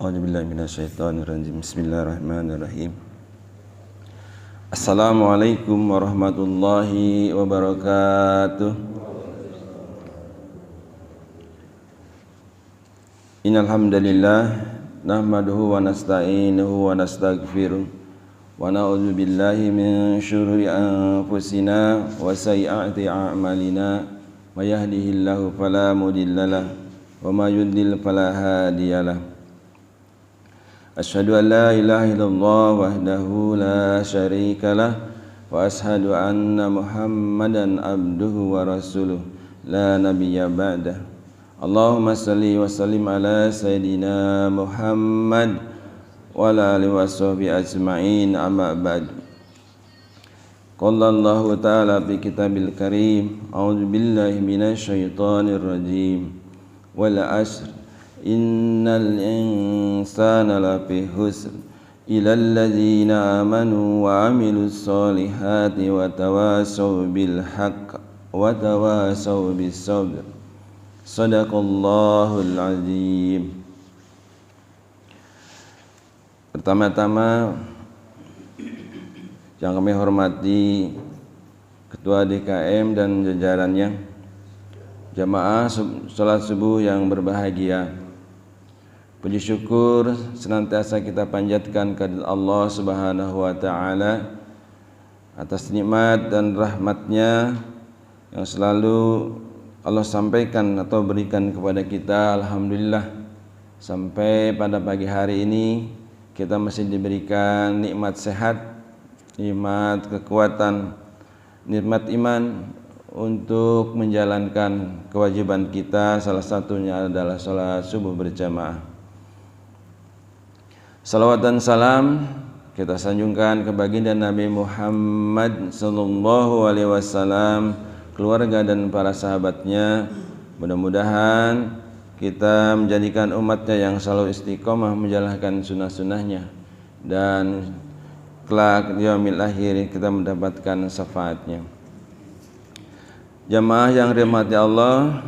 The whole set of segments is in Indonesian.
A'udzubillahi minasyaitonirrajim. Bismillahirrahmanirrahim. Assalamualaikum warahmatullahi wabarakatuh. Innal hamdalillah nahmaduhu wa nasta'inuhu wa nastaghfiruh wa na'udzu billahi min syururi anfusina wa sayyiati a'malina may yahdihillahu fala mudhillalah wa may yudlil fala hadiyalah. Asyhadu an la ilaha illallah wahdahu la syarika lah wa asyhadu anna Muhammadan abduhu wa rasuluh la nabiyya ba'dah. Allahumma salli wa sallim ala sayyidina Muhammad wa ala alihi wa sahbihi ajma'in, amma ba'd. Qala Allah ta'ala fi kitabil karim, a'udzu billahi minasy syaithanir rajim. Wal 'asr innal insana lafi khusr illal ladzina amanu wa 'amilus solihati wa tawasaw bil haqq wa tawasaw bis sabr. Shadaqallahul azim. Pertama-tama yang kami hormati Ketua DKM dan jajarannya, jamaah salat subuh yang berbahagia. Puji syukur senantiasa kita panjatkan kepada Allah Subhanahu wa taala atas nikmat dan rahmatnya yang selalu Allah sampaikan atau berikan kepada kita. Alhamdulillah, sampai pada pagi hari ini kita masih diberikan nikmat sehat, nikmat kekuatan, nikmat iman untuk menjalankan kewajiban kita. Salah satunya adalah salat subuh berjamaah. Salawat dan salam kita sanjungkan ke baginda Nabi Muhammad sallallahu alaihi wasallam, keluarga dan para sahabatnya. Mudah-mudahan kita menjadikan umatnya yang selalu istiqomah menjalankan sunnah-sunnahnya, dan kelak di yaumil akhir kita mendapatkan syafaatnya. Jamaah yang dirahmati Allah,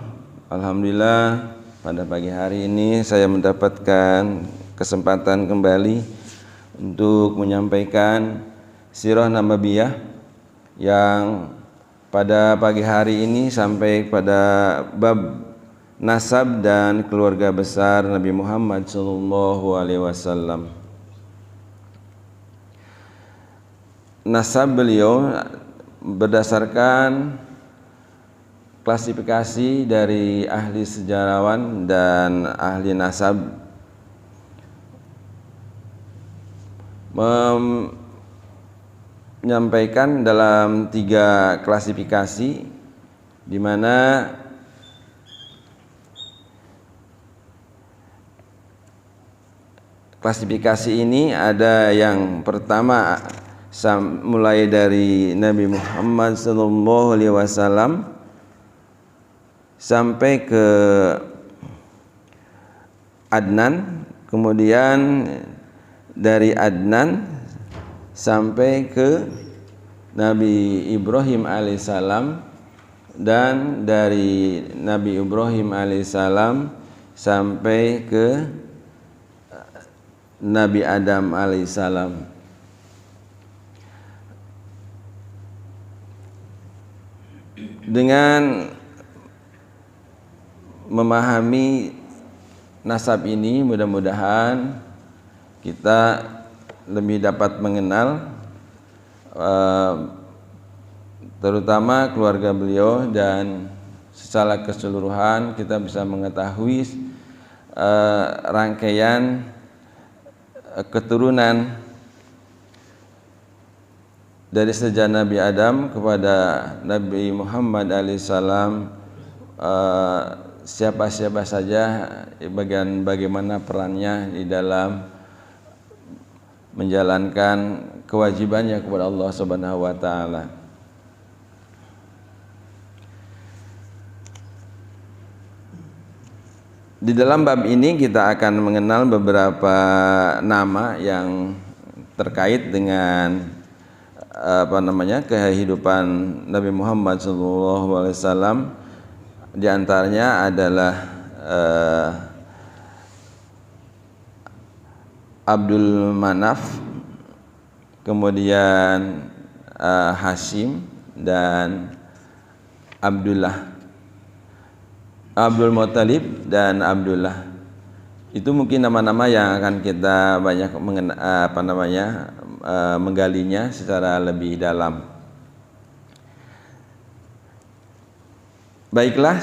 alhamdulillah pada pagi hari ini saya mendapatkan kesempatan kembali untuk menyampaikan sirah nabawiyah yang pada pagi hari ini sampai pada bab nasab dan keluarga besar Nabi Muhammad sallallahu alaihi wasallam. Nasab beliau berdasarkan klasifikasi dari ahli sejarawan dan ahli nasab menyampaikan dalam 3 klasifikasi, di mana klasifikasi ini ada yang pertama mulai dari Nabi Muhammad sallallahu alaihi wasallam sampai ke Adnan, kemudian dari Adnan sampai ke Nabi Ibrahim alaihissalam, dan dari Nabi Ibrahim alaihissalam sampai ke Nabi Adam alaihissalam. Dengan memahami nasab ini, mudah-mudahan kita lebih dapat mengenal terutama keluarga beliau, dan secara keseluruhan kita bisa mengetahui rangkaian keturunan dari sejak Nabi Adam kepada Nabi Muhammad alaihissalam, siapa-siapa saja, bagaimana perannya di dalam menjalankan kewajibannya kepada Allah Subhanahu wa taala. Di dalam bab ini kita akan mengenal beberapa nama yang terkait dengan kehidupan Nabi Muhammad SAW. Di antaranya adalah Abdul Manaf, kemudian Hashim dan Abdullah, Abdul Muttalib dan Abdullah. Itu mungkin nama-nama yang akan kita banyak menggalinya secara lebih dalam. Baiklah,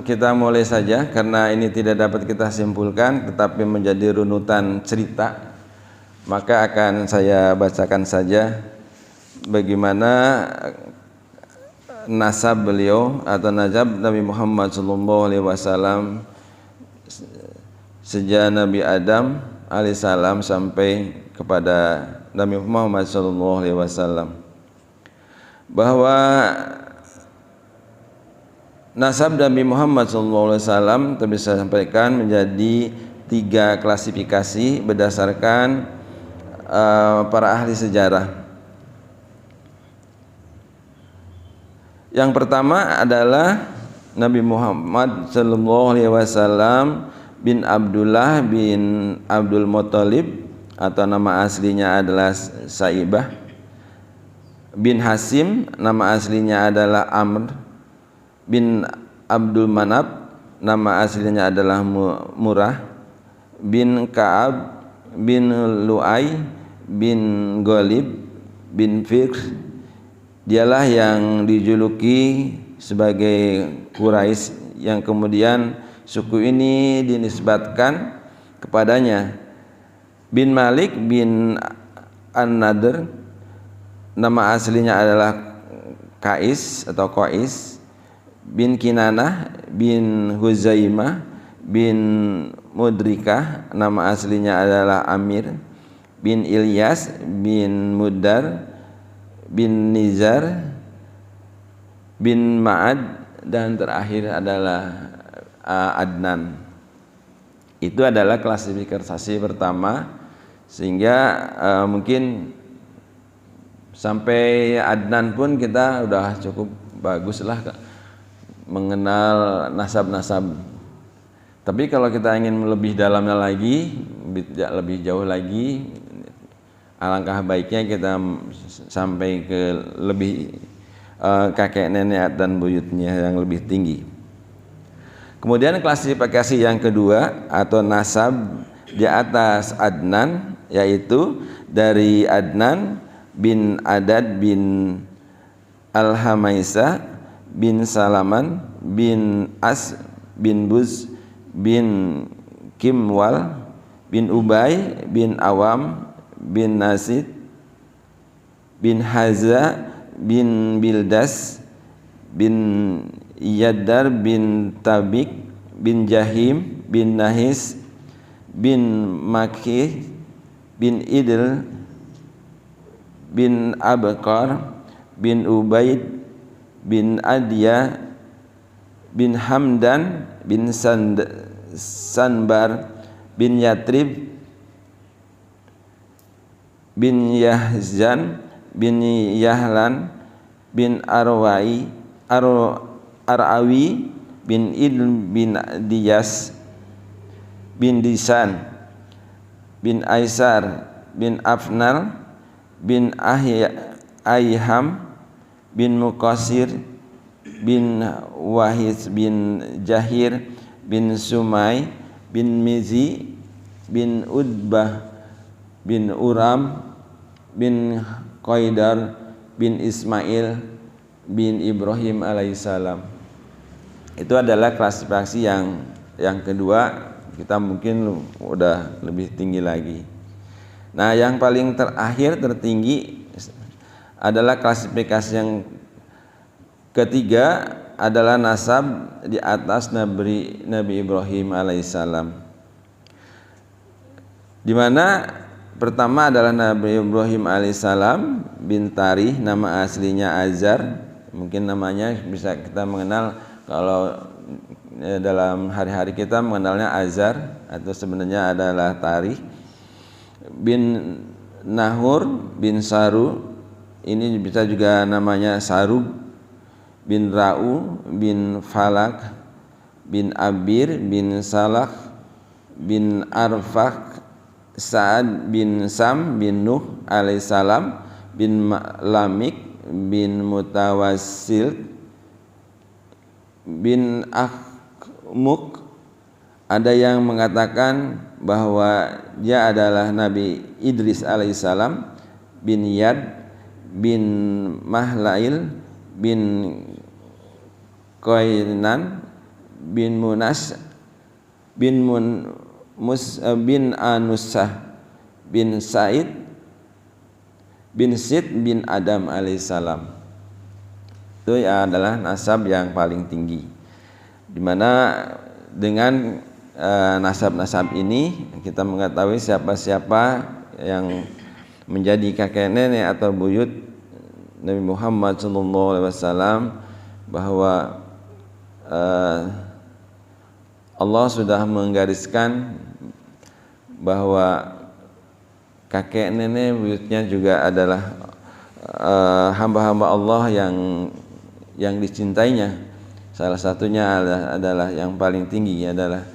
kita mulai saja karena ini tidak dapat kita simpulkan tetapi menjadi runutan cerita. Maka akan saya bacakan saja bagaimana nasab beliau atau nasab Nabi Muhammad SAW sejak Nabi Adam alaihissalam sampai kepada Nabi Muhammad SAW, bahwa nasab Nabi Muhammad SAW bisa sampaikan menjadi 3 klasifikasi berdasarkan para ahli sejarah. Yang pertama adalah Nabi Muhammad SAW bin Abdullah bin Abdul Muttalib, atau nama aslinya adalah Saibah, bin Hashim, nama aslinya adalah Amr, bin Abdul Manab, nama aslinya adalah Murrah, bin Ka'ab, bin Lu'ay, bin Ghalib, bin Fikr. Dialah yang dijuluki sebagai Quraisy, yang kemudian suku ini dinisbatkan kepadanya. Bin Malik bin An-Nadr, nama aslinya adalah Qais atau Qais, bin Kinanah bin Huzaimah bin Mudrikah, nama aslinya adalah Amir, bin Ilyas bin Mudar bin Nizar bin Ma'ad, dan terakhir adalah Adnan. Itu adalah klasifikasi pertama, sehingga mungkin sampai Adnan pun kita udah cukup bagus lah mengenal nasab-nasab. Tapi kalau kita ingin lebih dalamnya lagi, lebih jauh lagi, alangkah baiknya kita sampai ke lebih kakek nenek dan buyutnya yang lebih tinggi. Kemudian klasifikasi yang kedua atau nasab di atas Adnan, yaitu dari Adnan bin Adad bin Al-Hamaisah bin Salaman bin As bin Buz bin Kimwal bin Ubay bin Awam bin Nasid bin Haza bin Bildas bin Yaddar bin Tabik bin Jahim bin Nahis bin Makih bin Idil bin Abqar bin Ubaid bin Adya bin Hamdan bin Sanbar bin Yatrib bin Yahzan bin Yahlan bin Arawi bin Idl bin Diyas bin Disan bin Aisar bin Afnal bin Ayham bin Muqasir bin Wahid bin Jahir bin Sumai bin Mizi bin Udbah bin Uram bin Qaidar bin Ismail bin Ibrahim alaihissalam. Itu adalah klasifikasi yang kedua. Kita mungkin udah lebih tinggi lagi. Nah, yang paling terakhir tertinggi adalah klasifikasi yang ketiga, adalah nasab di atas Nabi Ibrahim alaihissalam, di mana pertama adalah Nabi Ibrahim alaihissalam bin Tarih, nama aslinya Azar. Mungkin namanya bisa kita mengenal, kalau dalam hari-hari kita mengenalnya Azar, atau sebenarnya adalah Tarih. Bin Nahur bin Saru, ini bisa juga namanya Sarug. Bin Ra'u bin Falak bin Abir bin Salak bin Arfak Sa'ad bin Sam bin Nuh alaihissalam, bin Lamik bin Mutawassil bin Akhmuk. Ada yang mengatakan bahwa dia adalah Nabi Idris alaihissalam, bin Yad bin Mahlail bin Qainan bin Munas bin bin Anusah bin Said bin Sid bin Adam alaihissalam. Itu adalah nasab yang paling tinggi, dimana dengan nasab-nasab ini kita mengetahui siapa-siapa yang menjadi kakek nenek atau buyut Nabi Muhammad SAW, bahwa Allah sudah menggariskan bahwa kakek nenek buyutnya juga adalah hamba-hamba Allah yang dicintainya. Salah satunya adalah yang paling tinggi adalah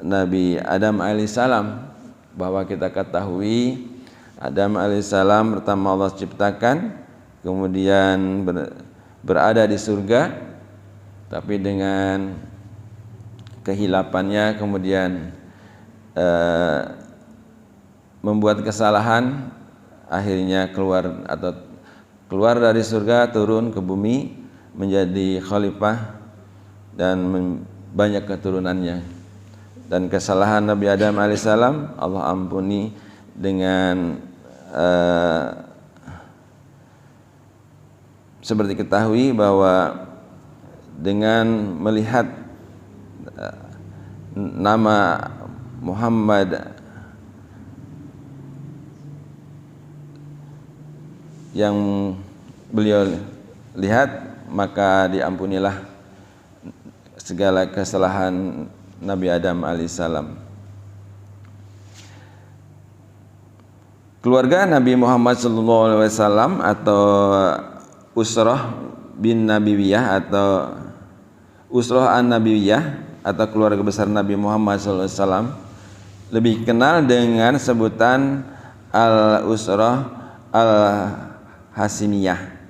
Nabi Adam alaihissalam, bahwa kita ketahui Adam alaihissalam pertama Allah ciptakan, kemudian berada di surga, tapi dengan kehilapannya kemudian membuat kesalahan, akhirnya keluar dari surga, turun ke bumi menjadi khalifah dan banyak keturunannya. Dan kesalahan Nabi Adam alaihissalam Allah ampuni dengan seperti ketahui bahwa dengan melihat nama Muhammad yang beliau lihat, maka diampunilah segala kesalahan Nabi Adam alaihissalam. Keluarga Nabi Muhammad SAW atau Usrah bin Nabiyah atau Usrah an-Nabiyah atau keluarga besar Nabi Muhammad SAW lebih kenal dengan sebutan Al-Usrah Al-Hasimiyah.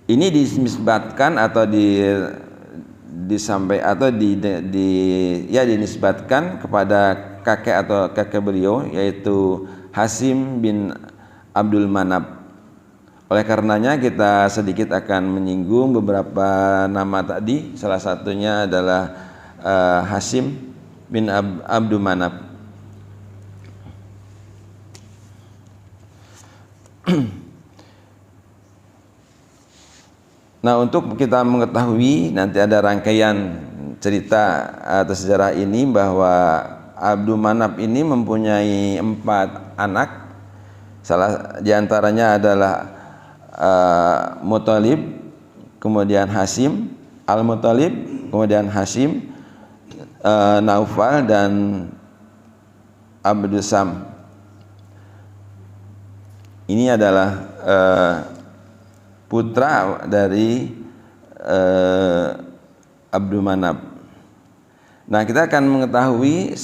Ini dinisbatkan atau dinisbatkan kepada kakek beliau, yaitu Hasim bin Abdul Manab. Oleh karenanya kita sedikit akan menyinggung beberapa nama tadi. Salah satunya adalah Hasim bin Abdul Manab. Nah, untuk kita mengetahui nanti ada rangkaian cerita atau sejarah ini, bahwa Abdul Manab ini mempunyai 4 anak. Salah diantaranya adalah Muthalib, kemudian Hasim, Al-Muthalib, kemudian Hasim, Naufal dan Abdusam. Ini adalah putra dari Abdul Manab. Nah, kita akan mengetahui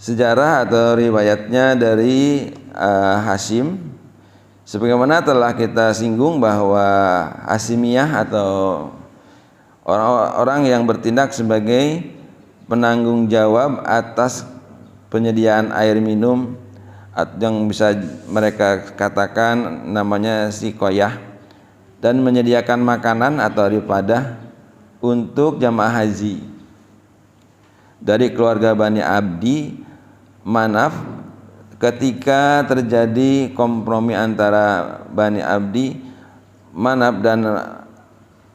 sejarah atau riwayatnya dari Hasim. Sebagaimana telah kita singgung bahwa Hasimiyah atau orang-orang yang bertindak sebagai penanggung jawab atas penyediaan air minum, yang bisa mereka katakan namanya sikoyah, dan menyediakan makanan atau ibadah untuk jamaah haji dari keluarga Bani Abdi Manaf. Ketika terjadi kompromi antara Bani Abdi Manaf dan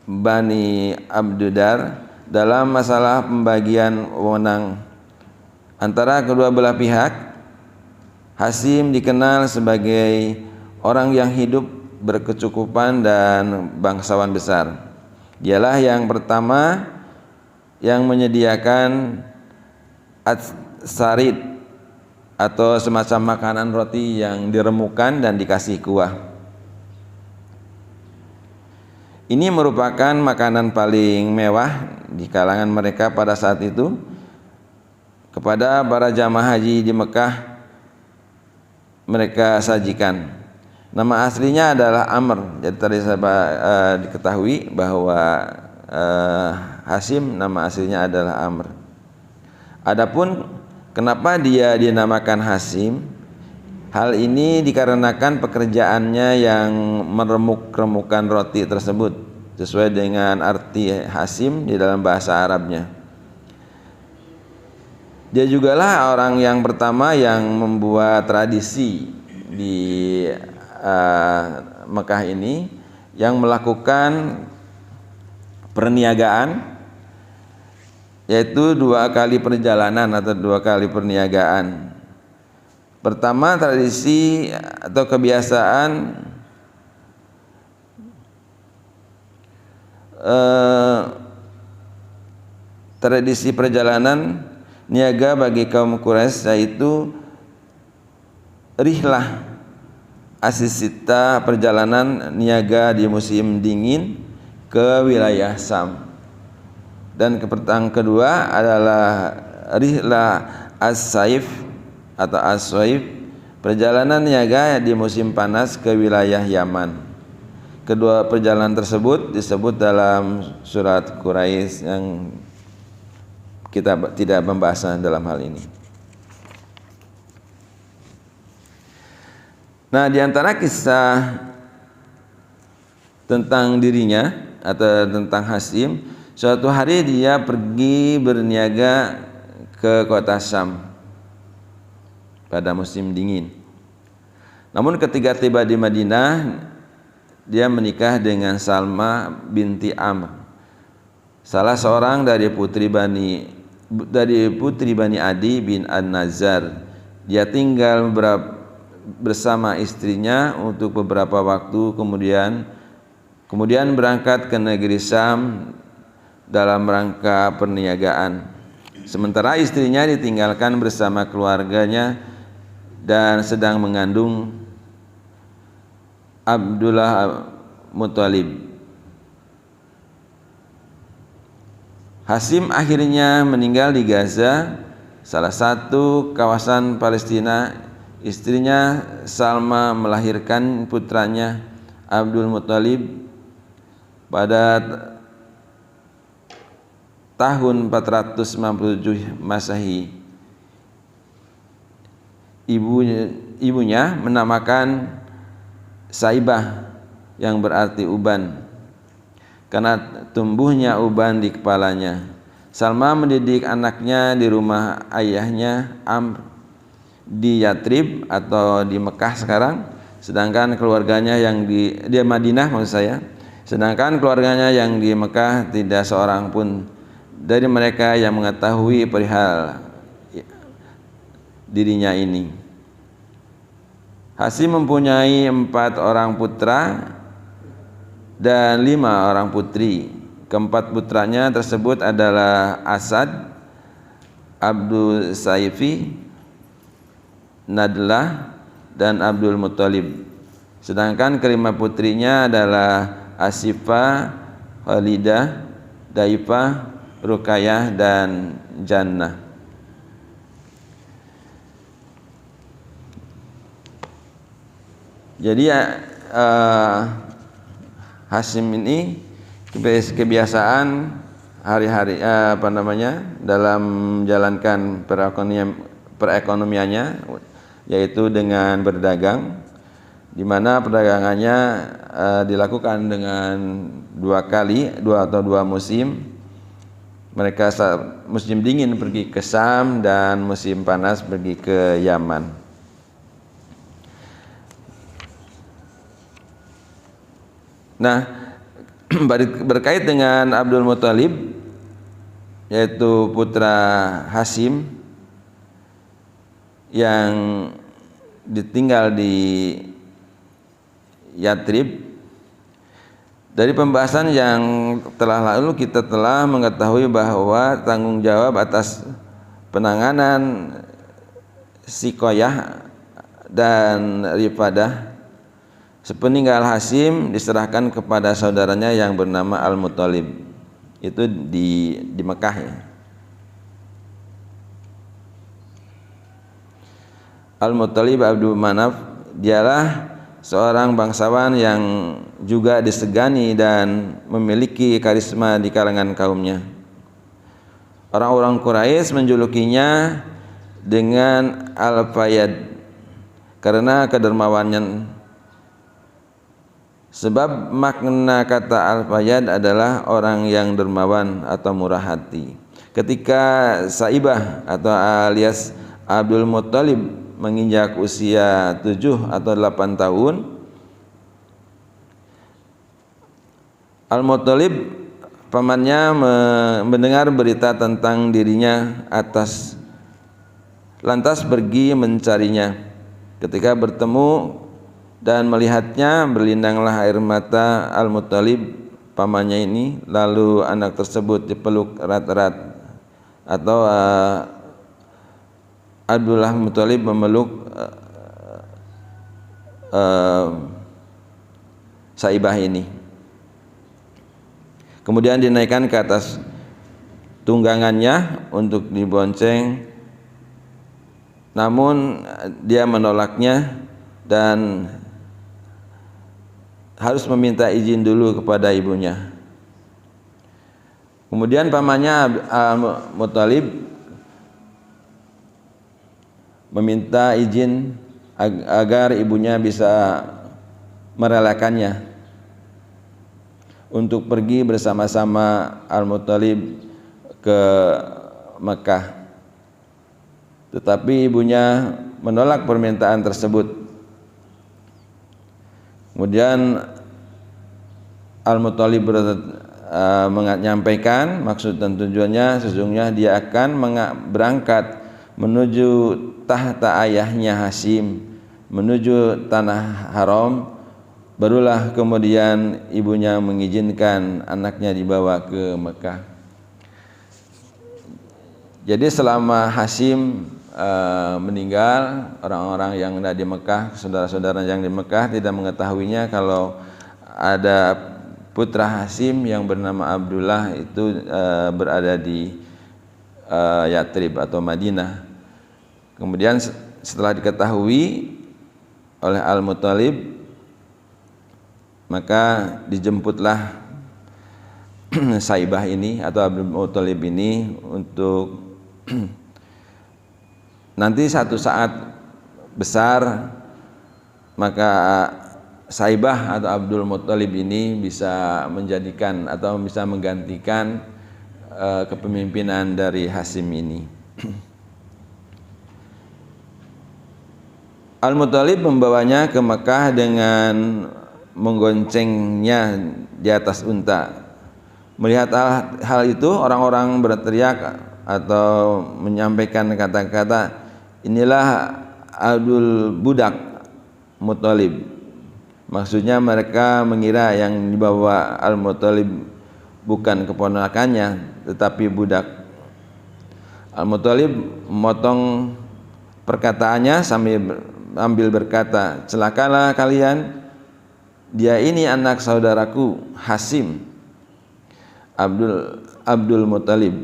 Bani Abdudar dalam masalah pembagian wewenang antara kedua belah pihak, Hasim dikenal sebagai orang yang hidup berkecukupan dan bangsawan besar. Dialah yang pertama yang menyediakan as-sarid atau semacam makanan roti yang diremukan dan dikasih kuah. Ini merupakan makanan paling mewah di kalangan mereka pada saat itu. Kepada para jamaah haji di Mekah mereka sajikan. Nama aslinya adalah Amr. Jadi tadi saya diketahui bahwa Hasim nama aslinya adalah Amr. Adapun kenapa dia dinamakan Hasim? Hal ini dikarenakan pekerjaannya yang meremuk-remukan roti tersebut sesuai dengan arti Hasim di dalam bahasa Arabnya. Dia jugalah orang yang pertama yang membuat tradisi di Mekah ini yang melakukan perniagaan, yaitu 2 kali perjalanan atau 2 kali perniagaan. Pertama, tradisi atau kebiasaan tradisi perjalanan niaga bagi kaum Quraisy, yaitu rihlah asisita, perjalanan niaga di musim dingin ke wilayah Sam. Dan yang kedua adalah rihlah as-saif atau as-saif, perjalanan niaga di musim panas ke wilayah Yaman. Kedua perjalanan tersebut disebut dalam surat Quraisy yang kita tidak membahasnya dalam hal ini. Nah, di antara kisah tentang dirinya atau tentang Hasim, suatu hari dia pergi berniaga ke kota Syam pada musim dingin. Namun ketika tiba di Madinah, dia menikah dengan Salma binti Amr, salah seorang dari putri Bani Adi bin An-Nazar. Dia tinggal bersama istrinya untuk beberapa waktu, kemudian berangkat ke negeri Syam dalam rangka perniagaan. Sementara istrinya ditinggalkan bersama keluarganya dan sedang mengandung Abdullah Muthalib. Hasim akhirnya meninggal di Gaza, salah satu kawasan Palestina. Istrinya Salma melahirkan putranya Abdul Muthalib pada tahun 497 Masehi. Ibunya menamakan Saibah yang berarti uban karena tumbuhnya uban di kepalanya. Salma mendidik anaknya di rumah ayahnya Amr di Yatrib atau di Mekah sekarang, sedangkan keluarganya yang di Madinah sedangkan keluarganya yang di Mekah tidak seorang pun dari mereka yang mengetahui perihal dirinya ini. Hasim mempunyai 4 orang putra dan 5 orang putri. Keempat putranya tersebut adalah Asad, Abdul Saifi, Nadlah, dan Abdul Muthalib. Sedangkan kelima putrinya adalah Asifah, Khalidah, Daifah, Rukayah, dan Jannah. Jadi Hasim ini kebiasaan hari-hari dalam menjalankan perekonomiannya, yaitu dengan berdagang, di mana perdagangannya dilakukan dengan 2 musim. Mereka musim dingin pergi ke Syam dan musim panas pergi ke Yaman. Nah, berkait dengan Abdul Muthalib, yaitu putra Hasim yang ditinggal di Yatrib. Dari pembahasan yang telah lalu, kita telah mengetahui bahwa tanggung jawab atas penanganan Sikoyah dan Rifadah Sepeninggal Hasyim diserahkan kepada saudaranya yang bernama Al-Muttalib. Itu di Mekah ya. Al-Muttalib Abdul Manaf dialah seorang bangsawan yang juga disegani dan memiliki karisma di kalangan kaumnya. Orang-orang Quraisy menjulukinya dengan Al-Fayyad karena kedermawannya. Sebab makna kata Al-Fayyad adalah orang yang dermawan atau murah hati. Ketika Saibah atau alias Abdul Muttalib menginjak usia 7 atau 8 tahun, Al-Muttalib pamannya mendengar berita tentang dirinya lantas pergi mencarinya. Ketika bertemu dan melihatnya, berlindanglah air mata Al-Muttalib pamannya ini, lalu anak tersebut dipeluk erat-erat, atau Abdullah Muttalib memeluk Saibah ini. Kemudian dinaikkan ke atas tunggangannya untuk dibonceng, namun dia menolaknya dan harus meminta izin dulu kepada ibunya. Kemudian pamannya Al-Muttalib meminta izin agar ibunya bisa merelakannya untuk pergi bersama-sama Al-Muttalib ke Mekah. Tetapi ibunya menolak permintaan tersebut. Kemudian Al-Muttalib menyampaikan maksud dan tujuannya, sesungguhnya dia akan berangkat menuju tahta ayahnya Hasyim, menuju tanah haram. Barulah kemudian ibunya mengizinkan anaknya dibawa ke Mekah. Jadi selama Hasyim meninggal, orang-orang yang ada di Mekah, saudara-saudara yang di Mekah tidak mengetahuinya kalau ada putra Hasyim yang bernama Abdullah itu berada di Yatrib atau Madinah. Kemudian setelah diketahui oleh Al-Muttalib, maka dijemputlah Saibah ini atau Abdul Muttalib ini untuk nanti satu saat besar, maka Saibah atau Abdul Muttalib ini bisa menjadikan atau bisa menggantikan kepemimpinan dari Hasyim ini. Al-Muttalib membawanya ke Mekah dengan menggoncengnya di atas unta. Melihat hal itu, orang-orang berteriak atau menyampaikan kata-kata, inilah Abdul Budak Muttalib. Maksudnya mereka mengira yang dibawa Al-Muttalib bukan keponakannya tetapi budak. Al-Muttalib memotong perkataannya sambil berkata, celakalah kalian, dia ini anak saudaraku Hasyim, Abdul Muttalib.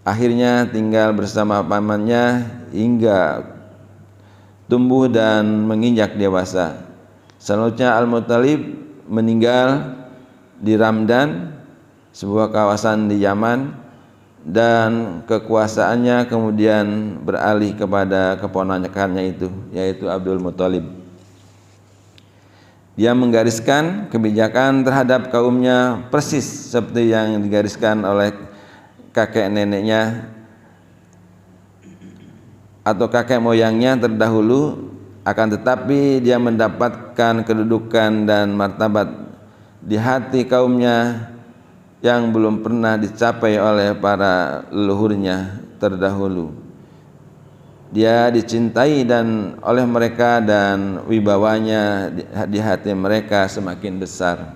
Akhirnya tinggal bersama pamannya hingga tumbuh dan menginjak dewasa. Selanjutnya Al-Muttalib meninggal di Ramdan, sebuah kawasan di Yaman, dan kekuasaannya kemudian beralih kepada keponakannya itu, yaitu Abdul Muttalib. Dia menggariskan kebijakan terhadap kaumnya persis seperti yang digariskan oleh kakek neneknya atau kakek moyangnya terdahulu, akan tetapi dia mendapatkan kedudukan dan martabat di hati kaumnya yang belum pernah dicapai oleh para leluhurnya terdahulu. Dia dicintai dan oleh mereka dan wibawanya di hati mereka semakin besar.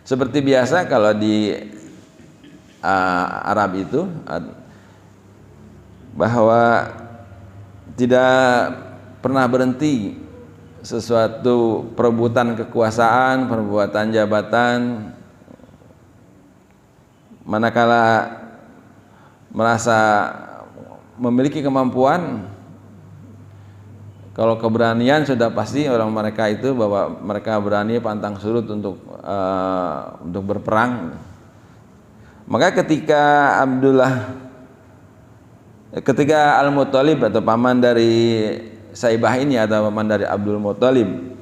Seperti biasa kalau di Arab itu bahwa tidak pernah berhenti sesuatu perebutan kekuasaan, perebutan jabatan, manakala merasa memiliki kemampuan. Kalau keberanian sudah pasti orang mereka itu bahwa mereka berani pantang surut untuk berperang. Maka ketika Al-Muttalib atau paman dari Saibah ini atau paman dari Abdul Muttalib,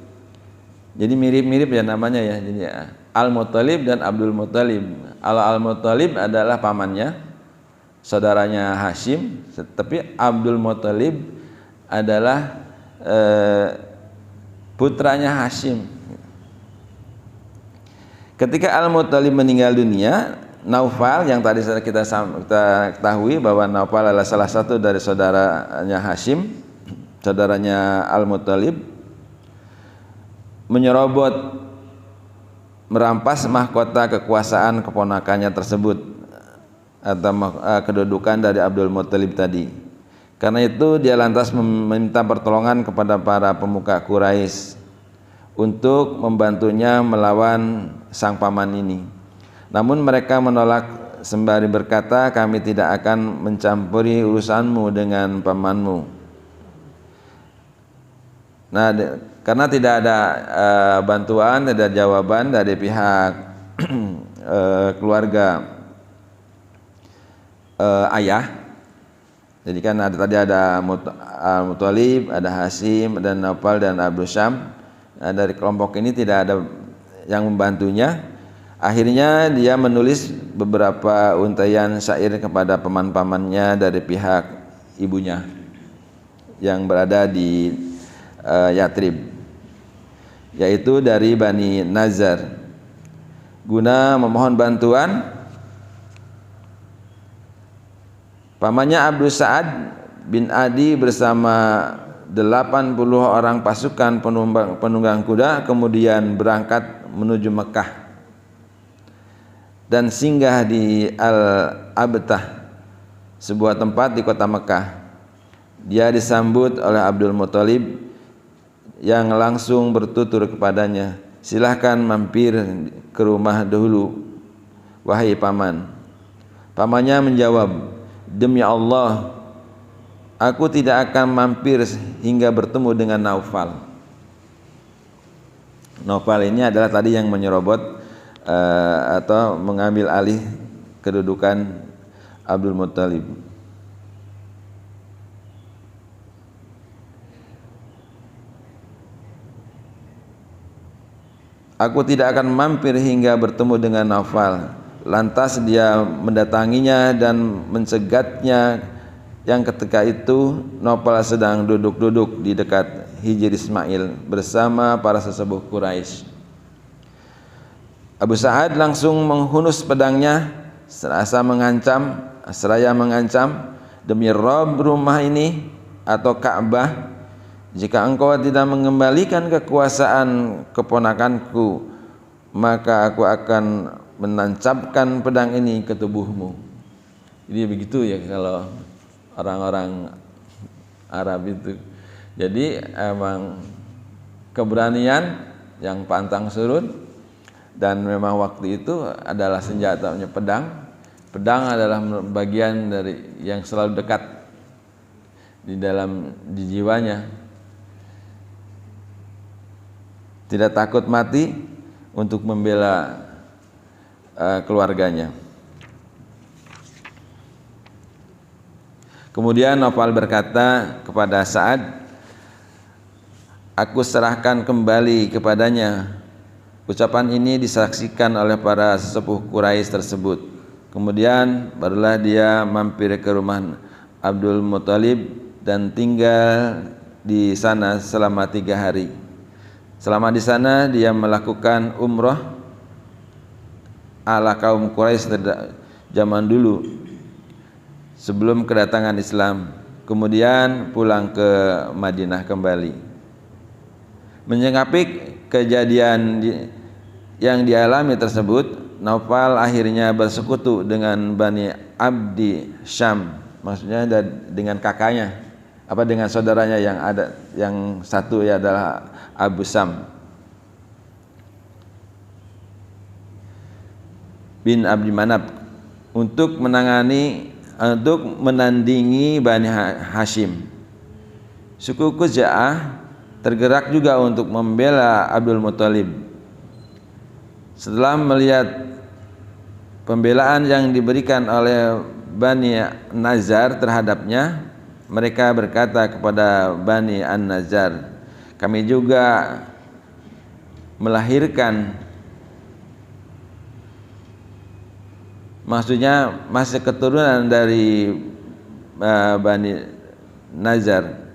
jadi mirip-mirip ya namanya ya. Jadi Al-Muttalib dan Abdul Muttalib. Al-Muttalib adalah pamannya, saudaranya Hashim, tapi Abdul Muttalib adalah putranya Hashim. Ketika Al-Muttalib meninggal dunia, Naufal yang tadi kita ketahui bahwa Naufal adalah salah satu dari saudaranya Hashim, saudaranya Al-Muttalib, menyerobot, merampas mahkota kekuasaan keponakannya tersebut atau kedudukan dari Abdul Muttalib tadi. Karena itu dia lantas meminta pertolongan kepada para pemuka Quraisy untuk membantunya melawan sang paman ini. Namun mereka menolak sembari berkata, kami tidak akan mencampuri urusanmu dengan pamanmu. Nah, karena tidak ada bantuan, tidak ada jawaban dari pihak keluarga ayah. Jadi kan tadi ada Muttalib, ada Hashim, dan Naufal dan Abdul Syam. Nah, dari kelompok ini tidak ada yang membantunya. Akhirnya dia menulis beberapa untaian syair kepada paman-pamannya dari pihak ibunya yang berada di Yatrib, yaitu dari Bani Nazar, guna memohon bantuan. Pamannya Abdul Sa'ad bin Adi bersama 80 orang pasukan penunggang kuda kemudian berangkat menuju Mekah dan singgah di Al-Abtah, sebuah tempat di kota Mekah. Dia disambut oleh Abdul Muttalib yang langsung bertutur kepadanya, silahkan mampir ke rumah dahulu, wahai paman. Pamannya menjawab, demi Allah, aku tidak akan mampir hingga bertemu dengan Naufal. Naufal ini adalah tadi yang menyerobot atau mengambil alih kedudukan Abdul Muttalib. Aku tidak akan mampir hingga bertemu dengan Naufal. Lantas dia mendatanginya dan mencegatnya, yang ketika itu Naufal sedang duduk-duduk di dekat Hijr Ismail bersama para sesepuh Quraisy. Abu Sa'ad langsung menghunus pedangnya seraya mengancam, demi Rabb rumah ini atau Ka'bah, jika engkau tidak mengembalikan kekuasaan keponakanku, maka aku akan menancapkan pedang ini ke tubuhmu. Jadi begitu ya kalau orang-orang Arab itu. Jadi emang keberanian yang pantang surut, dan memang waktu itu adalah senjatanya pedang. Pedang adalah bagian dari yang selalu dekat di jiwanya. Tidak takut mati untuk membela keluarganya. Kemudian Naufal berkata kepada Sa'ad, aku serahkan kembali kepadanya. Ucapan ini disaksikan oleh para sesepuh Quraisy tersebut. Kemudian barulah dia mampir ke rumah Abdul Muttalib dan tinggal di sana selama 3 hari. Selama di sana dia melakukan umrah ala kaum Quraisy zaman dulu sebelum kedatangan Islam, kemudian pulang ke Madinah kembali. Menyikapi kejadian yang dialami tersebut, Naufal akhirnya bersekutu dengan Bani Abdi Syam, maksudnya dengan kakaknya dengan saudaranya yang satu ya adalah Abu Sam bin Abdi Manaf untuk menandingi Bani Hashim. Suku Khuza'ah tergerak juga untuk membela Abdul Muthalib. Setelah melihat pembelaan yang diberikan oleh Bani Nazar terhadapnya, mereka berkata kepada Bani An-Nazar, kami juga melahirkan, maksudnya masih keturunan dari Bani Nazar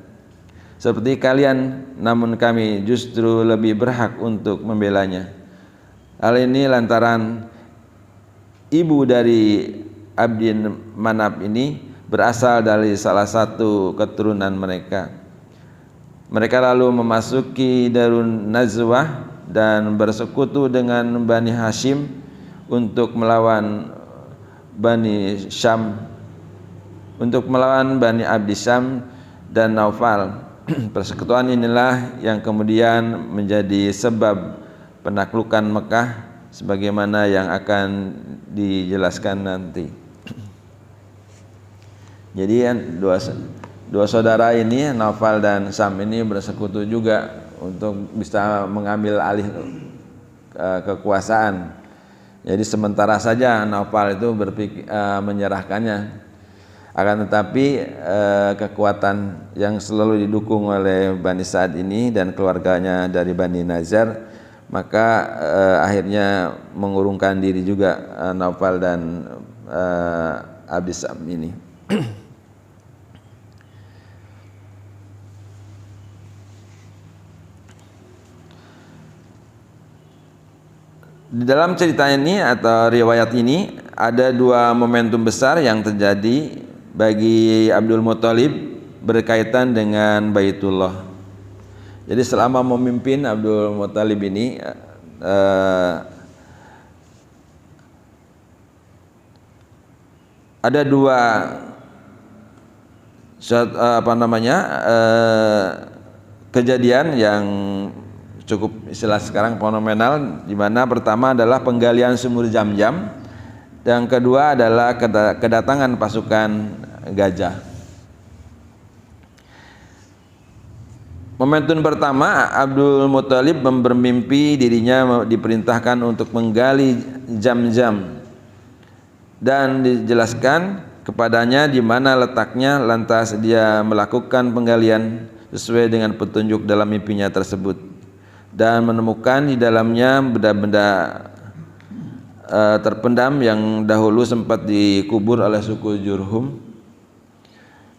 seperti kalian, namun kami justru lebih berhak untuk membelanya. Hal ini lantaran ibu dari Abdi Manaf ini berasal dari salah satu keturunan mereka. Mereka lalu memasuki Darun Nazwah dan bersekutu dengan Bani Hashim untuk melawan Bani Syam, untuk melawan Bani Abdi Syam dan Naufal. Persekutuan inilah yang kemudian menjadi sebab penaklukan Mekah sebagaimana yang akan dijelaskan nanti. Jadi dua saudara ini, Naufal dan Syam ini bersekutu juga untuk bisa mengambil alih kekuasaan. Jadi sementara saja Naufal itu menyerahkannya. Akan tetapi kekuatan yang selalu didukung oleh Bani Sa'ad ini dan keluarganya dari Bani Nazar, maka akhirnya mengurungkan diri juga Naufal dan Abdi Sam ini. Di dalam cerita ini atau riwayat ini ada dua momentum besar yang terjadi bagi Abdul Muthalib berkaitan dengan Baitullah. Jadi selama memimpin Abdul Muthalib ini ada dua kejadian yang cukup istilah sekarang fenomenal, di mana pertama adalah penggalian sumur Zam-Zam, yang kedua adalah kedatangan pasukan gajah. Momentum pertama, Abdul Muthalib bermimpi dirinya diperintahkan untuk menggali Zam-Zam dan dijelaskan kepadanya di mana letaknya, lantas dia melakukan penggalian sesuai dengan petunjuk dalam mimpinya tersebut dan menemukan di dalamnya benda-benda terpendam yang dahulu sempat dikubur oleh suku Jurhum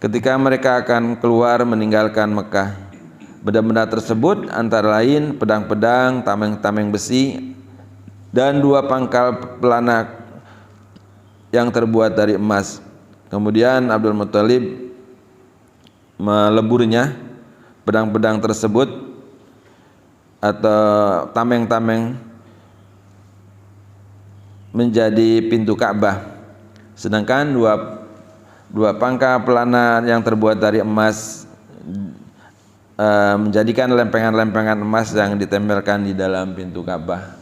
ketika mereka akan keluar meninggalkan Mekah. Benda-benda tersebut antara lain pedang-pedang, tameng-tameng besi, dan dua pangkal pelana yang terbuat dari emas. Kemudian Abdul Muthalib meleburnya pedang-pedang tersebut atau tameng-tameng menjadi pintu Ka'bah, sedangkan dua pangkal pelana yang terbuat dari emas menjadikan lempengan-lempengan emas yang ditempelkan di dalam pintu Ka'bah.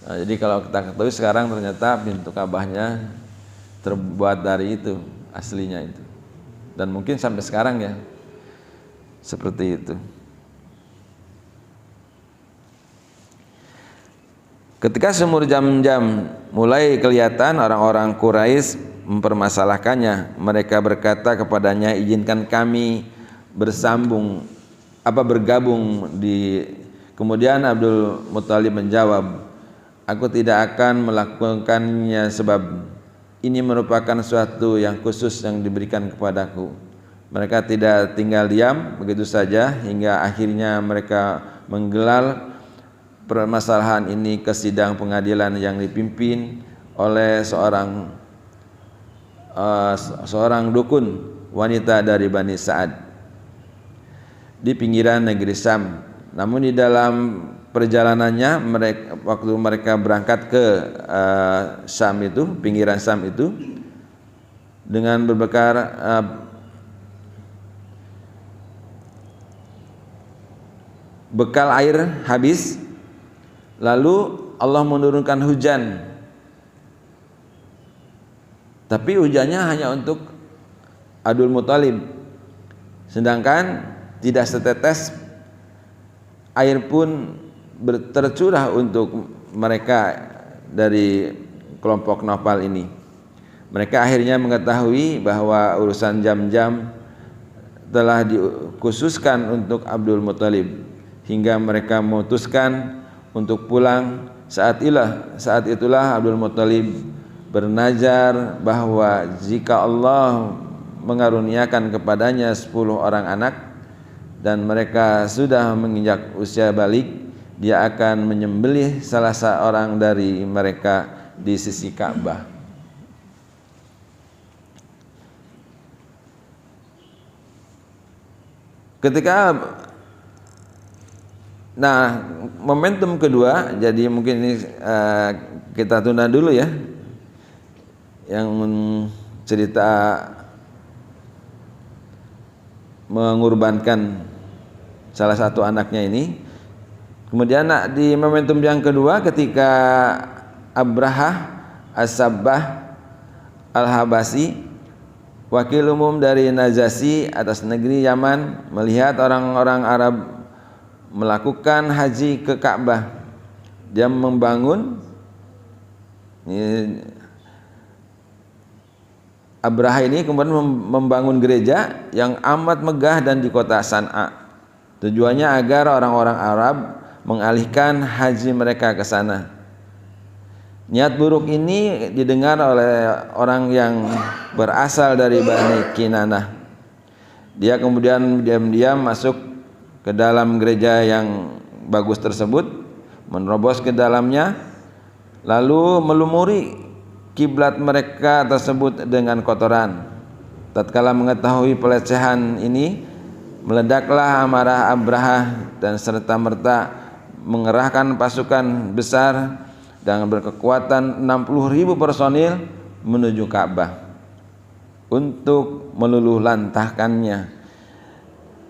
Nah, jadi kalau kita ketahui sekarang ternyata pintu Ka'bahnya terbuat dari itu, aslinya itu, dan mungkin sampai sekarang ya seperti itu. Ketika sumur Zam-Zam mulai kelihatan, orang-orang Quraisy mempermasalahkannya. Mereka berkata kepadanya, izinkan kami bergabung di. Kemudian Abdul Muthalib menjawab, aku tidak akan melakukannya sebab ini merupakan suatu yang khusus yang diberikan kepadaku. Mereka tidak tinggal diam begitu saja hingga akhirnya mereka menggelar permasalahan ini ke sidang pengadilan yang dipimpin oleh seorang dukun wanita dari Bani Sa'ad di pinggiran negeri Syam. Namun di dalam perjalanannya waktu mereka berangkat ke Syam itu, pinggiran Syam itu, dengan berbekal bekal air habis, lalu Allah menurunkan hujan. Tapi hujannya hanya untuk Abdul Muthalib, sedangkan tidak setetes air pun tercurah untuk mereka dari kelompok Naufal ini. Mereka akhirnya mengetahui bahwa urusan jam-jam telah dikhususkan untuk Abdul Muthalib, hingga mereka memutuskan untuk pulang. Saat itulah Abdul Muthalib bernazar bahwa jika Allah mengaruniakan kepadanya 10 orang anak dan mereka sudah menginjak usia balik, dia akan menyembelih salah seorang dari mereka di sisi Ka'bah. Momentum kedua, jadi mungkin ini kita tunda dulu ya, yang cerita mengorbankan salah satu anaknya ini. Kemudian di momentum yang kedua, ketika Abrahah As-Sabbah Al-Habasi, wakil umum dari Najasyi atas negeri Yaman, melihat orang-orang Arab melakukan haji ke Ka'bah. Dia Abraha ini kemudian membangun gereja yang amat megah dan di kota San'a. Tujuannya agar orang-orang Arab mengalihkan haji mereka ke sana. Niat buruk ini didengar oleh orang yang berasal dari Bani Kinanah. Dia kemudian diam-diam masuk ke dalam gereja yang bagus tersebut, menerobos ke dalamnya, lalu melumuri kiblat mereka tersebut dengan kotoran. Tatkala mengetahui pelecehan ini, meledaklah amarah Abraha dan serta-merta mengerahkan pasukan besar dengan berkekuatan 60.000 personil menuju Ka'bah untuk meluluh lantahkannya.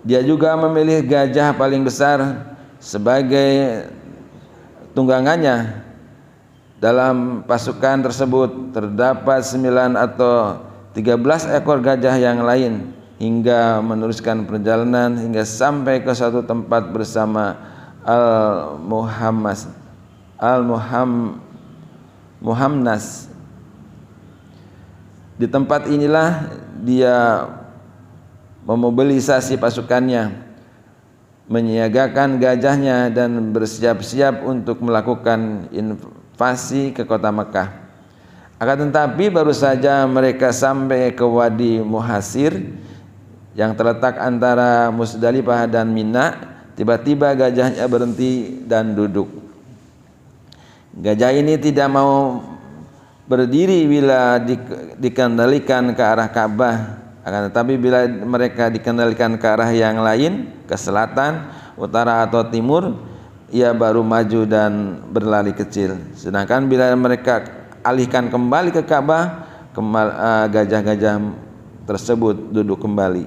Dia juga memilih gajah paling besar sebagai tunggangannya. Dalam pasukan tersebut terdapat 9 atau 13 ekor gajah yang lain, hingga meneruskan perjalanan hingga sampai ke suatu tempat bersama Al-Muhamnas. Di tempat inilah dia memobilisasi pasukannya, menyiagakan gajahnya dan bersiap-siap untuk melakukan invasi ke kota Mekah. Akan tetapi baru saja mereka sampai ke Wadi Muhasir yang terletak antara Musdalifah dan Mina, tiba-tiba gajahnya berhenti dan duduk. Gajah ini tidak mau berdiri bila dikendalikan ke arah Ka'bah. Akan tetapi bila mereka dikendalikan ke arah yang lain, ke selatan, utara atau timur, ia baru maju dan berlari kecil. Sedangkan bila mereka alihkan kembali ke Ka'bah, gajah-gajah tersebut duduk kembali.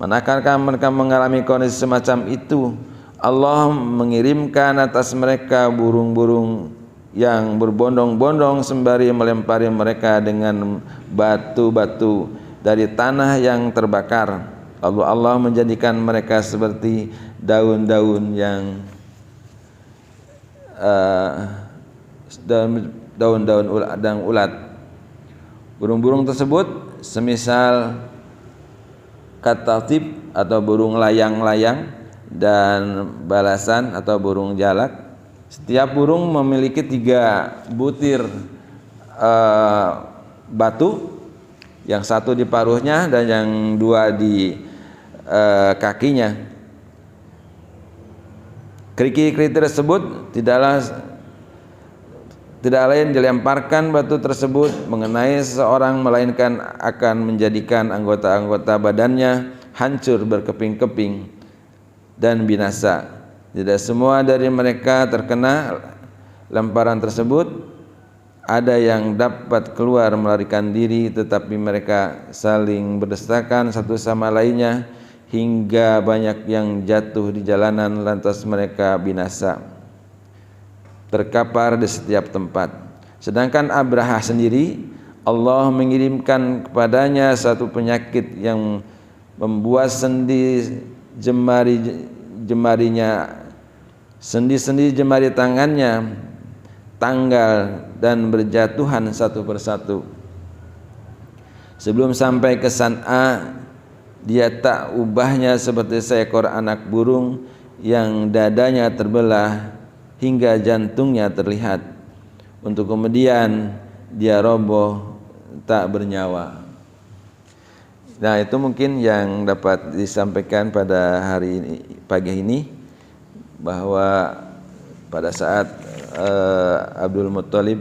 Manakala mereka mengalami kondisi semacam itu, Allah mengirimkan atas mereka burung-burung yang berbondong-bondong sembari melempari mereka dengan batu-batu dari tanah yang terbakar. Lalu Allah menjadikan mereka seperti daun-daun yang daun-daun ulat. Burung-burung tersebut semisal katatib atau burung layang-layang dan balasan atau burung jalak. Setiap burung memiliki 3 butir batu, yang satu di paruhnya dan yang 2 di kakinya. Kerikil-kerikil tersebut tidak lain dilemparkan batu tersebut mengenai seseorang, melainkan akan menjadikan anggota-anggota badannya hancur berkeping-keping dan binasa. Tidak semua dari mereka terkena lemparan tersebut. Ada yang dapat keluar melarikan diri, tetapi mereka saling berdesakan satu sama lainnya hingga banyak yang jatuh di jalanan lantas mereka binasa, terkapar di setiap tempat. Sedangkan Abraha sendiri, Allah mengirimkan kepadanya satu penyakit yang membuat sendi-sendi jemari tangannya tanggal dan berjatuhan satu persatu. Sebelum sampai ke San'a, dia tak ubahnya seperti seekor anak burung yang dadanya terbelah hingga jantungnya terlihat, untuk kemudian dia roboh tak bernyawa. Nah, itu mungkin yang dapat disampaikan pada hari ini, pagi ini, bahwa pada saat Abdul Muttalib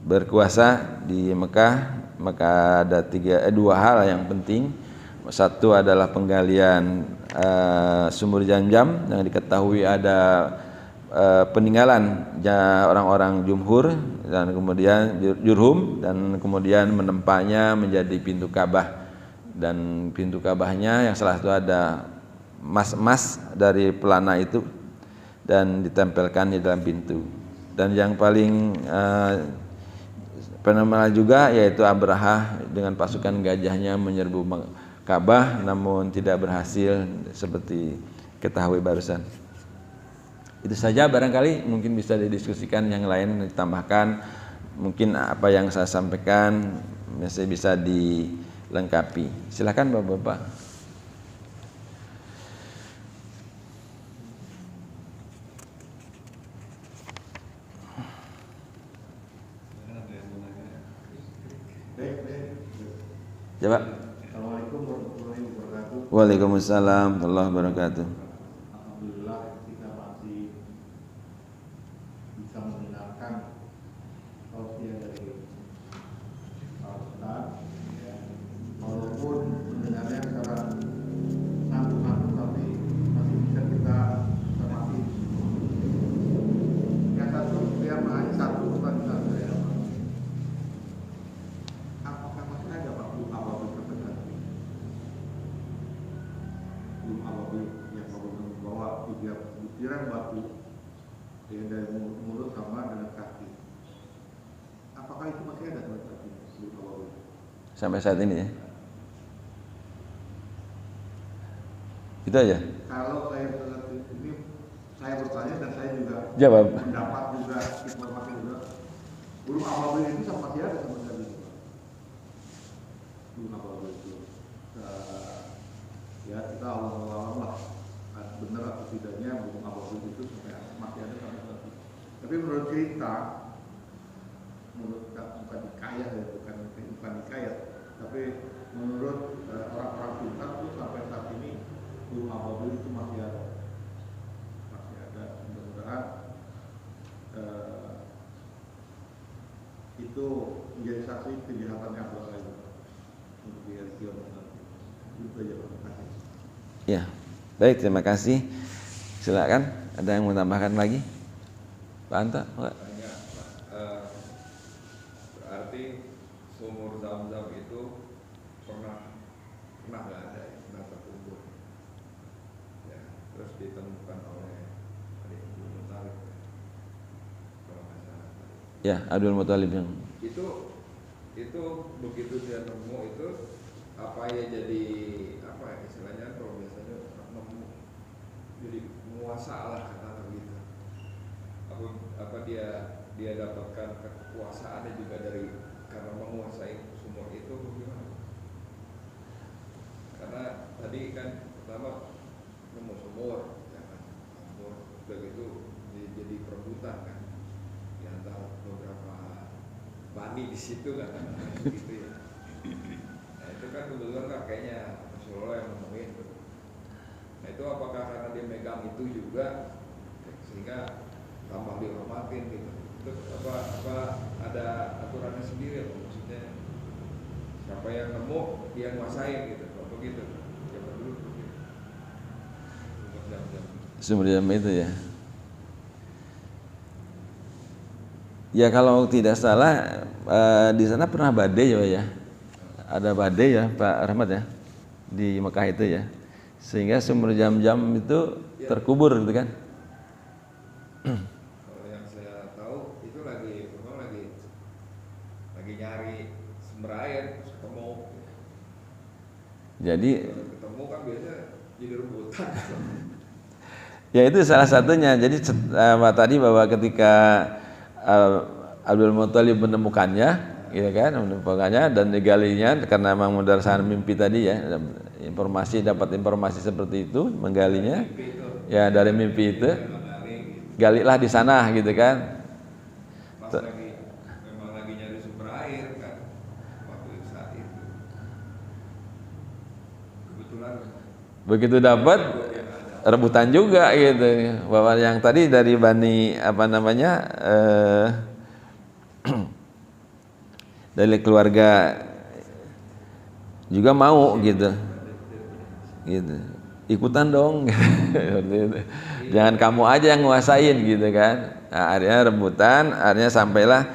berkuasa di Mekah, maka ada dua hal yang penting. Satu adalah penggalian sumur Jam-Jam yang diketahui ada peninggalan orang-orang Jumhur dan kemudian Jurhum, dan kemudian menempahnya menjadi pintu Ka'bah, dan pintu Ka'bahnya yang salah satu ada emas dari pelana itu dan ditempelkan di dalam pintu. Dan yang paling fenomenal juga yaitu Abraha dengan pasukan gajahnya menyerbu Ka'bah namun tidak berhasil seperti ketahui barusan. Itu saja, barangkali mungkin bisa didiskusikan, yang lain ditambahkan, mungkin apa yang saya sampaikan masih bisa dilengkapi. Silakan Bapak-bapak. Coba. Assalamualaikum warahmatullahi wabarakatuh. Waalaikumsalam warahmatullahi wabarakatuh. Alhamdulillah kita masih bisa mendengarkan tausiah dari Pak Ustaz, ya. Walaupun mendengarnya secara satu-satu tapi masih bisa kita cermati. Yang satu biar hanya satu pertanyaan saya. Apakah masih ada Pak belum awal terkenal? Belum awal yang membawa butiran batu ya, dari mulut sama dengan kaki. Apakah itu masih ada kaki belum awal? Sampai saat ini ya. Itu aja. Kalau saya ini saya bertanya dan saya juga Jawab. mendapat juga informasi juga belum awal itu sama masih ada sama sekali. Belum awal itu. Ya kita Allah lah benar atau tidaknya belum awal itu sampai masih ada sampai saat ini. Tapi menurut cerita, menurut bukan dikaya ya, bukan dikaya, tapi menurut orang-orang pintar itu sampai saat ini belum awal itu masih ada. Mudah-mudahan itu menjadi saksi kejahatan yang berlaku untuk di hari kiamat nanti. Itu aja, terima kasih. Ya, baik, terima kasih. Silakan, ada yang mau tambahkan lagi? Pak Anta? Berarti sumur Zam-Zam itu pernah nggak ada, pernah terkubur. Ya, terus ditemukan oleh Abdul Muttalib. Kalau nggak salah. Ya, Abdul Muttalib yang itu begitu dia nemu itu apa ya, jadi apa ya istilahnya, kalau biasanya nemu jadi penguasa lah kata begitu. Apa dia dapatkan kekuasaannya juga dari karena menguasai sumur itu bagaimana? Karena tadi kan pertama nemu sumur, ya kan, sumur begitu jadi perebutan kan di antara beberapa bani di situ kan, gitu ya. Nah itu kan kebetulan kan kayaknya Rasulullah yang nemuin tuh. Nah itu apakah karena dia megang itu juga sehingga tambah dihormatin gitu? Itu apa ada aturannya sendiri atau maksudnya siapa yang nemu dia nguasain gitu? Apa gitu? Siapa dulu gitu? sumber jam itu ya. Ya kalau tidak salah di sana pernah badai ya, Pak ya. ada badai ya Pak Rahmat ya di Mekah itu ya, sehingga sumber Zam-Zam itu terkubur gitu kan. Kalau yang saya tahu itu memang lagi nyari sumber air terus ketemu. Jadi Kalau ketemu kan biasanya jadi rebutan. ya itu salah satunya. Jadi tadi bahwa ketika Abdul Muthalib menemukannya, gitu kan, menemukannya dan digalinya karena memang berdasarkan mimpi tadi ya, dapat informasi seperti itu, menggalinya, ya dari mimpi itu, galilah di sana, gitu kan. Pas memang lagi nyari sumber air kan, waktu saat itu kebetulan Begitu dapat rebutan juga gitu, bahwa yang tadi dari Bani dari keluarga juga mau gitu ikutan dong seperti itu. Jangan kamu aja yang nguasain gitu kan. Nah, akhirnya rebutan, akhirnya sampailah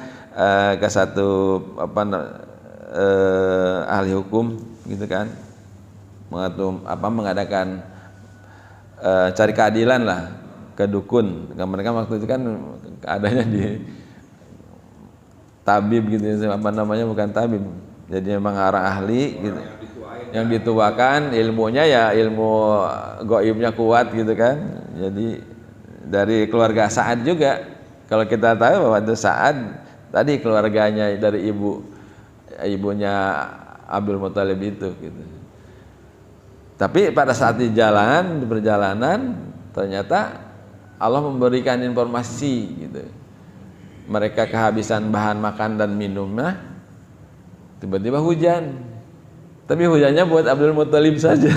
ke satu ahli hukum gitu kan, mengadakan cari keadilan lah ke dukun. Mereka waktu itu kan adanya di tabib gitu, bukan tabib, jadi memang orang ahli gitu, yang dituakan ilmunya ya ilmu goibnya kuat gitu kan. Jadi dari keluarga Sa'ad juga, kalau kita tahu bahwa itu Sa'ad tadi keluarganya dari ibunya Abdul Muthalib itu gitu. Tapi pada saat di perjalanan ternyata Allah memberikan informasi gitu. Mereka kehabisan bahan makan dan minumnya, tiba-tiba hujan. Tapi hujannya buat Abdul Muthalib saja.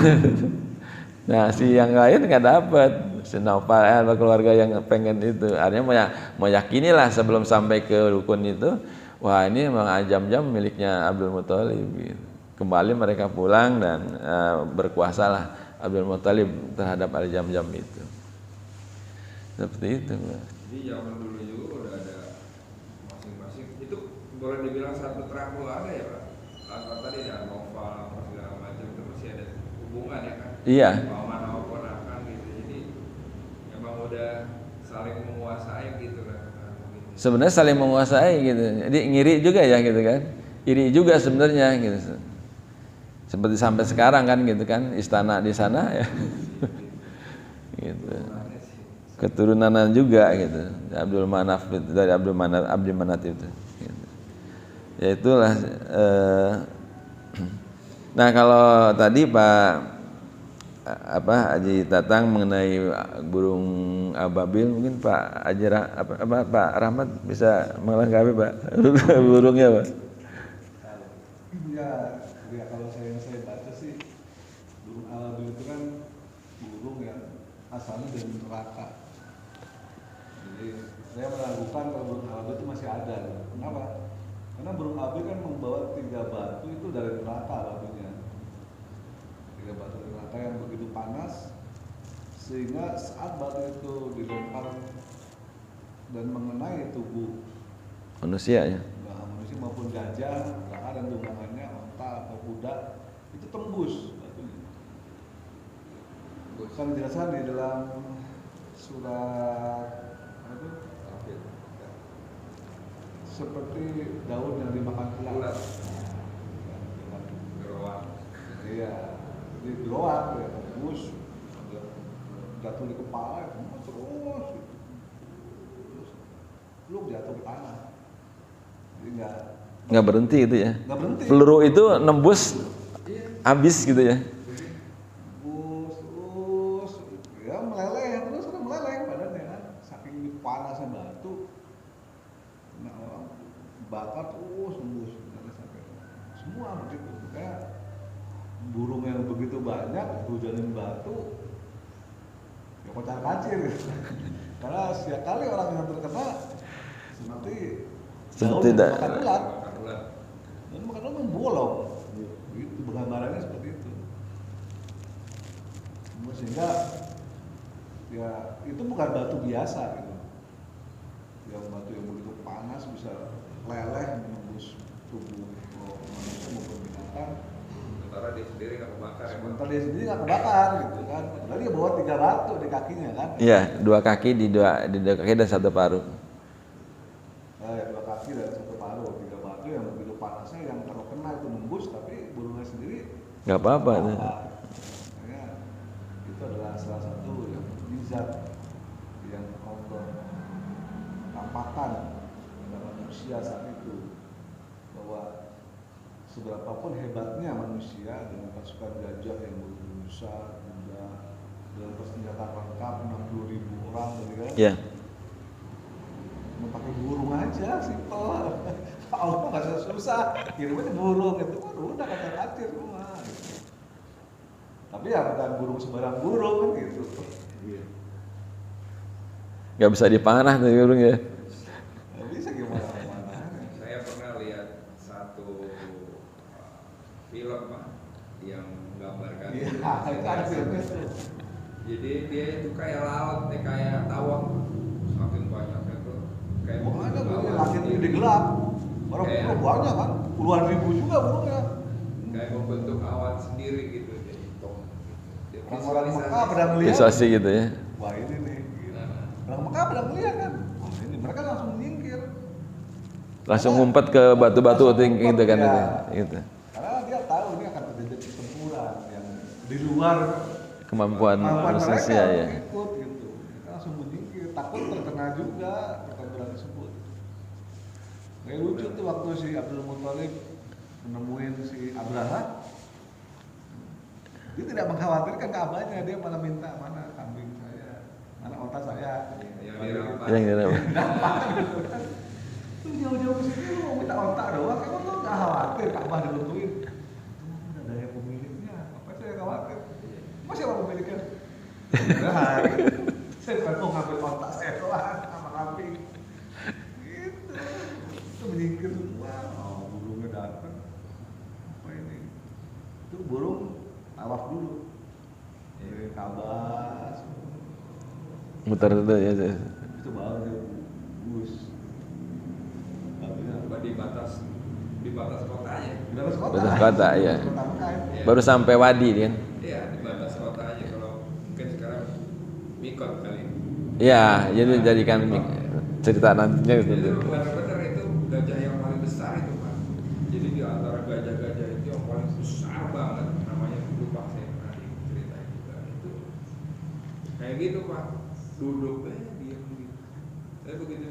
Nah, si yang lain nggak dapat. Si Naufal atau keluarga yang pengen itu, akhirnya meyakinilah sebelum sampai ke dukun itu, wah ini memang Zam-Zam miliknya Abdul Muthalib. Gitu. Kembali mereka pulang dan berkuasalah Abdul Muthalib terhadap Zam-Zam itu. Seperti itu. Jadi zaman dulu juga udah ada masing-masing. Itu boleh dibilang satu terang ada ya Pak? Apa tadi ya novel segala macam itu masih ada hubungan ya kan? Iya. Paman sama ponakan gitu. Jadi emang udah saling menguasai gitu kan? Sebenarnya saling menguasai gitu. Jadi ngiri juga ya gitu kan? Iri juga sebenarnya gitu. Seperti sampai sekarang kan gitu kan, istana di sana ya. Gitu. Keturunan juga gitu. Abdul Manaf itu, dari Abdul Manaf itu. Gitu. Ya itulah. Nah kalau tadi Pak Haji Tatang mengenai burung ababil, mungkin Pak Haji Pak Rahmat bisa melengkapi Pak burungnya Pak. Ya kalau saya baca sih burung ababil itu kan burung yang asalnya dari neraka. Jadi saya meragukan kalau burung ababil itu masih ada. Kenapa? Karena burung ababil kan membawa 3 batu itu dari neraka batunya. 3 batu dari neraka yang begitu panas sehingga saat batu itu dilempar dan mengenai tubuh Manusia ya. manusia maupun gajah, gak ada tunggangannya, onta atau kuda, itu tembus batunya. Kan dijelaskan di dalam surat seperti daun yang dimakan ulat. Geroak. Iya, di geroak ya, tembus, jatuh di kepala, terus belum jatuh ke tanah. Jadi nggak berhenti itu ya. Nggak berhenti. Peluru itu nembus habis gitu ya. Terus ya meleleh badannya kan, saking panasnya batu. Nah, orang bakar terus nembus sampai semua begitu. Kayak burung yang begitu banyak hujanin batu, ya kocar kacir. Karena setiap kali orang yang terkena seperti tidak makan ulat. Dan makan ulat membolong. Itu gambarannya seperti itu. Sehingga ya itu bukan batu biasa gitu. Yang batu yang begitu panas bisa leleh menembus tubuh manusia maupun binatang. Sementara dia sendiri nggak kebakar ya. Sementara dia sendiri nggak kebakar gitu kan. Padahal dia bawa 3 batu di kakinya kan. Iya, 2 kaki di dua kaki dan 1 paru. Ya, 2 kaki dan 1 paru, 3 batu yang begitu panasnya yang kalau kena itu nembus, tapi burungnya sendiri Nggak apa-apa. Ya, itu adalah salah satu yang mukjizat yang Allah tampakkan kepada manusia saat itu, bahwa seberapapun hebatnya manusia dengan pasukan gajah yang begitu besar, dengan persenjataan lengkap 60.000 orang, gitu kan? Iya. Mau pakai burung aja, simpel. Allah nggak susah, kirim aja burung itu, udah kacir semua. Gitu. Tapi ya bukan burung sembarang burung kan gitu. Nggak bisa dipanah tuh burung ya. Nggak bisa gimana. Saya pernah lihat satu film Pak yang menggambarkan. Iya, itu ada filmnya tuh. Jadi dia itu kayak laut, kayak tawon, saking banyaknya tuh. Kayak Makanya membentuk burungnya awan langit sendiri. ini gelap. Orang Kayak- burung banyak kan, puluhan ribu juga burungnya. Kayak membentuk awan sendiri gitu, jadi tong. Dia Orang-orang visualisasi. Mekah pada ngeliat. Visualisasi gitu ya. Wah ini nih. Gitu. Nah, Orang Mekah pada ngeliat kan. Wah ini mereka langsung menyingkir. Langsung ngumpet ke batu-batu gitu kan Ya. gitu. Karena dia tahu ini akan terjadi pertempuran yang di luar Kemampuan manusia mereka ya. untuk ikut gitu. Mereka langsung menyingkir, takut terkena juga pertempuran tersebut. Kayak lucu tuh waktu si Abdul Muthalib menemuin si Abraha, dia tidak mengkhawatirkan Ka'bahnya, dia malah minta mana kambing saya, mana onta saya. yang dirampas. Yang gitu. Lu jauh-jauh ke sini lu mau minta onta doang, emang lu nggak khawatir Ka'bah diruntuhin? Itu ada yang pemiliknya, apa itu yang khawatir? Mas siapa pemiliknya? Nah, saya bukan mau ngambil onta saya doang sama kambing. Gitu, itu menyingkir semua. Oh, burungnya datang. Apa ini? Itu burung tawaf dulu. Dari Ka'bah. Muter itu ya. Itu baru dia bus. Di batas kotanya. Di batas kota. Batas kota, iya. Kota Mekah itu. Iya. Baru sampai wadi kan. Iya, di batas kotanya. Kalau mungkin sekarang mikot kali. Iya, jadi jadikan cerita nantinya gitu. Itu benar-benar itu gajah yang paling besar itu Pak. Jadi di antara gajah-gajah itu yang paling besar banget, namanya lupa saya pernah diceritain juga itu. Kayak gitu Pak, duduk diam gitu. Tapi begitu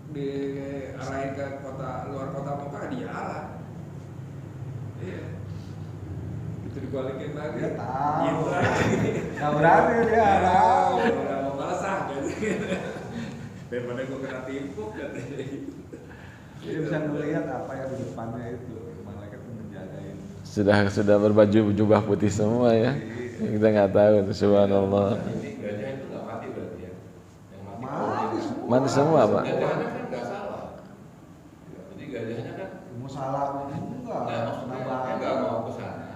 diarahin ke luar kota Mekah dia jalan. Iya. Itu dibalikin lagi. Dia tahu. Gitu lagi. Nggak berani dia, tahu. Udah mau basah kan. Daripada gue kena timpuk katanya. Dia bisa melihat apa yang di depannya itu. Malaikat itu menjagain. Sudah berbaju jubah putih semua ya. Kita nggak tahu, subhanallah. Jadi gajah itu nggak mati berarti ya? Yang mati Mati semua. Mati semua, Pak. Gajahnya kan nggak salah. Jadi gajahnya kan Mau salah enggak? nggak maksudnya Nambah. dia nggak mau ke sana.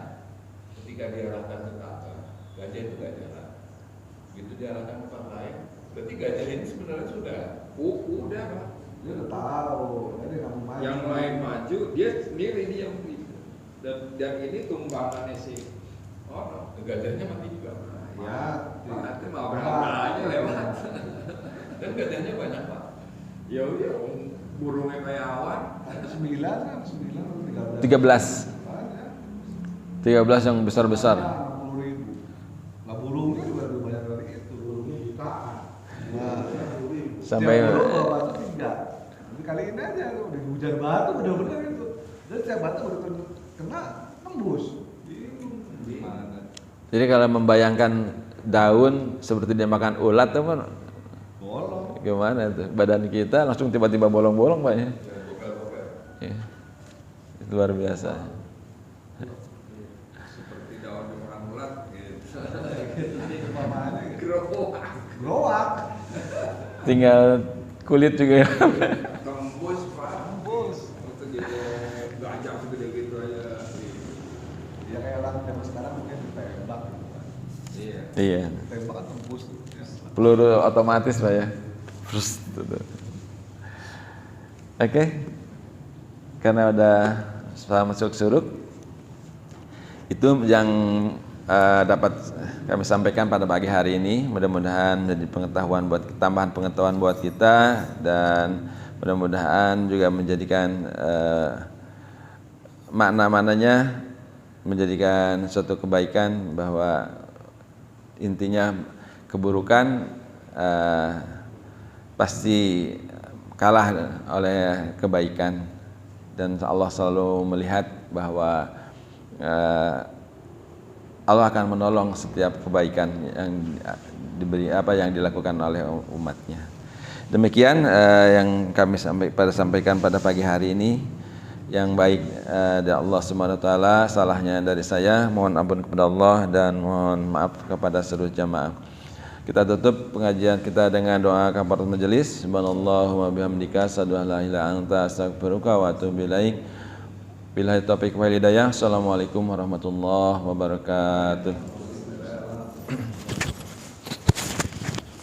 Ketika diarahkan ke Ka'bah, gajah itu nggak jalan. Begitu diarahkan ke tempat lain, berarti gajah ini sebenarnya sudah. Udah Pak. Dia udah tahu. Jadi nggak mau maju. Yang lain maju, dia sendiri diam gitu. Dan ini tumpangannya si orang. Gajahnya mati juga. Ya, Nanti mau berapa aja lewat. Dan gajahnya banyak Pak. Ya udah, burungnya kayak awan. 9 kan, 9 atau 13. 13. Banyak. 13 yang besar-besar. 60.000. Lah burungnya juga lebih banyak dari itu. Burungnya jutaan. Nah, 60.000. Sampai- Setiap burung bawa batu 3. Tapi kali ini aja udah hujan batu bener-bener itu. Dan setiap batu udah kena nembus. Bingung gimana? Jadi kalau membayangkan daun seperti dia makan ulat tuh kan Bolong. gimana tuh? Badan kita langsung tiba-tiba bolong-bolong Pak ya. Bokal-bokal. Ya. Itu luar biasa. Seperti daun dimakan ulat gitu. Umpamanya gitu. Gerowak. Growak. Tinggal kulit juga. Tembus Pak. Nembus. Itu gitu gajah segede gitu aja. Ya kayak orang zaman sekarang mungkin ditembak gitu kan. Iya. Iya. Tembak kan tembus tuh. Ya. Peluru otomatis Pak ya. Terus gitu. Oke. karena udah masuk suruk. Itu yang dapat kami sampaikan pada pagi hari ini. Mudah-mudahan menjadi pengetahuan tambahan pengetahuan buat kita, dan mudah-mudahan juga menjadikan makna-maknanya menjadikan suatu kebaikan, bahwa intinya keburukan pasti kalah oleh kebaikan, dan Allah selalu melihat bahwa Allah akan menolong setiap kebaikan yang diberi, yang dilakukan oleh umatnya. Demikian yang kami sampaikan pada pagi hari ini. Yang baik dari Allah Subhanahu wa taala, salahnya dari saya, mohon ampun kepada Allah dan mohon maaf kepada seluruh jamaah. Kita tutup pengajian kita dengan doa kafaratul majelis. Subhanallah wa bihamdika, asyhadu an la ilaha illa anta, astaghfiruka wa atubu ilaik. Billahi taufiq wal hidayah. Assalamualaikum warahmatullahi wabarakatuh.